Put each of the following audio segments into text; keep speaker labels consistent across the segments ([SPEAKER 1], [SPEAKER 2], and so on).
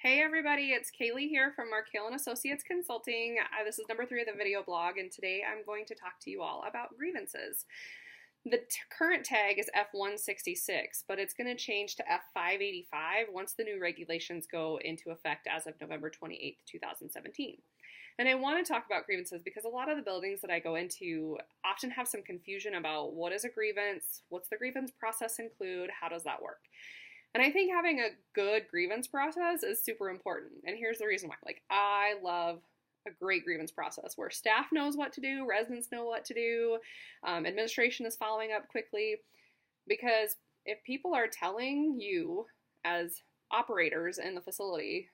[SPEAKER 1] Hey everybody, it's Kaylee here from Markale and Associates Consulting. This is number 3 of the video blog, and today I'm going to talk to you all about grievances. The current tag is F166, but it's going to change to F585 once the new regulations go into effect as of November 28th, 2017. And I want to talk about grievances because a lot of the buildings that I go into often have some confusion about what is a grievance, what's the grievance process include, how does that work? And I think having a good grievance process is super important. And here's the reason why. I love a great grievance process where staff knows what to do, residents know what to do, administration is following up quickly. Because if people are telling you as operators in the facility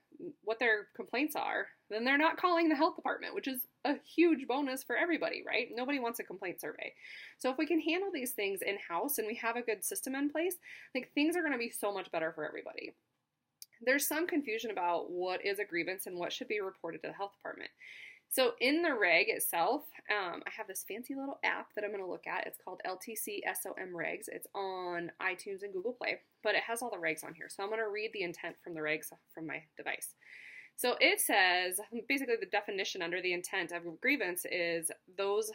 [SPEAKER 1] what their complaints are, then they're not calling the health department, which is a huge bonus for everybody, right? Nobody wants a complaint survey. So if we can handle these things in-house and we have a good system in place, things are going to be so much better for everybody. There's some confusion about what is a grievance and what should be reported to the health department. So in the reg itself, I have this fancy little app that I'm going to look at. It's called LTC SOM Regs. It's on iTunes and Google Play, but it has all the regs on here. So I'm going to read the intent from the regs from my device. So it says, basically the definition under the intent of a grievance is those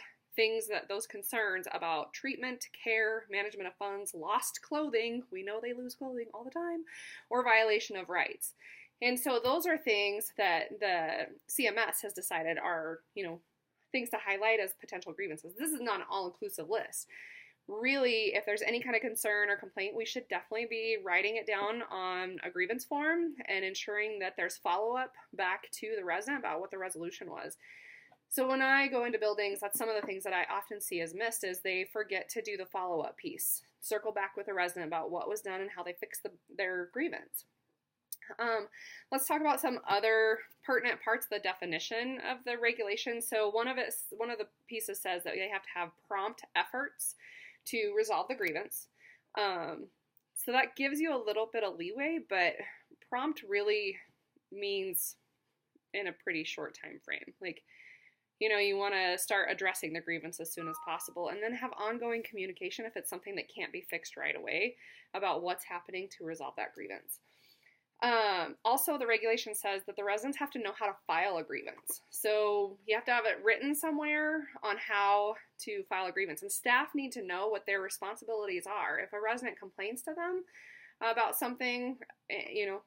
[SPEAKER 1] concerns about treatment, care, management of funds, lost clothing, we know they lose clothing all the time, or violation of rights. And so those are things that the CMS has decided are, things to highlight as potential grievances. This is not an all-inclusive list. Really, if there's any kind of concern or complaint, we should definitely be writing it down on a grievance form and ensuring that there's follow-up back to the resident about what the resolution was. So when I go into buildings, that's some of the things that I often see as missed is they forget to do the follow-up piece. Circle back with the resident about what was done and how they fixed their grievance. Let's talk about some other pertinent parts of the definition of the regulation. So one of the pieces says that they have to have prompt efforts to resolve the grievance. So that gives you a little bit of leeway, but prompt really means in a pretty short time frame. You want to start addressing the grievance as soon as possible and then have ongoing communication if it's something that can't be fixed right away about what's happening to resolve that grievance. Also, the regulation says that the residents have to know how to file a grievance. So you have to have it written somewhere on how to file a grievance. And staff need to know what their responsibilities are. If a resident complains to them about something,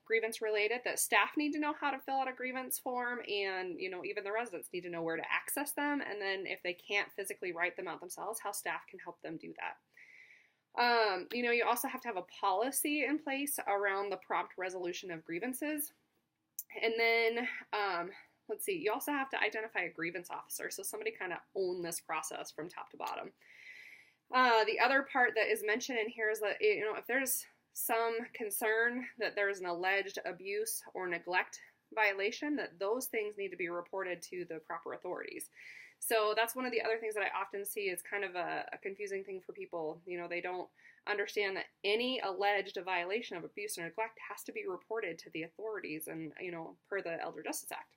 [SPEAKER 1] grievance related, that staff need to know how to fill out a grievance form, and, even the residents need to know where to access them. And then if they can't physically write them out themselves, how staff can help them do that. You also have to have a policy in place around the prompt resolution of grievances. And then, let's see, you also have to identify a grievance officer. So somebody kind of own this process from top to bottom. The other part that is mentioned in here is that, if there's some concern that there's an alleged abuse or neglect violation, that those things need to be reported to the proper authorities. So that's one of the other things that I often see is kind of a confusing thing for people. They don't understand that any alleged violation of abuse or neglect has to be reported to the authorities and, per the Elder Justice Act.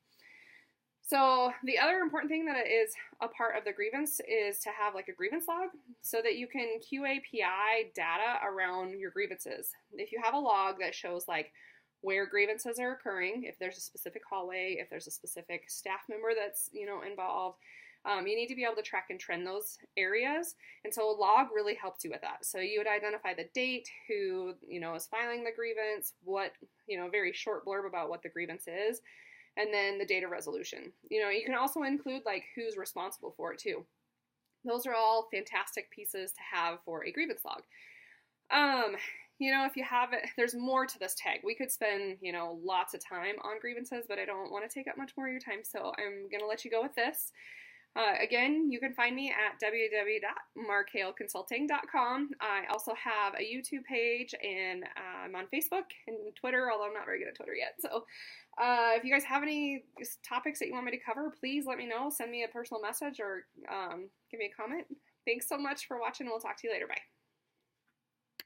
[SPEAKER 1] So the other important thing that is a part of the grievance is to have a grievance log so that you can QAPI data around your grievances. If you have a log that shows where grievances are occurring, if there's a specific hallway, if there's a specific staff member that's, involved, you need to be able to track and trend those areas. And so a log really helps you with that. So you would identify the date, who, is filing the grievance, what, very short blurb about what the grievance is, and then the date of resolution. You can also include who's responsible for it too. Those are all fantastic pieces to have for a grievance log. If you have it, there's more to this tag. We could spend, lots of time on grievances, but I don't want to take up much more of your time, so I'm going to let you go with this. Again, you can find me at www.markaleconsulting.com. I also have a YouTube page, and I'm on Facebook and Twitter, although I'm not very good at Twitter yet. So if you guys have any topics that you want me to cover, please let me know. Send me a personal message or give me a comment. Thanks so much for watching. We'll talk to you later. Bye.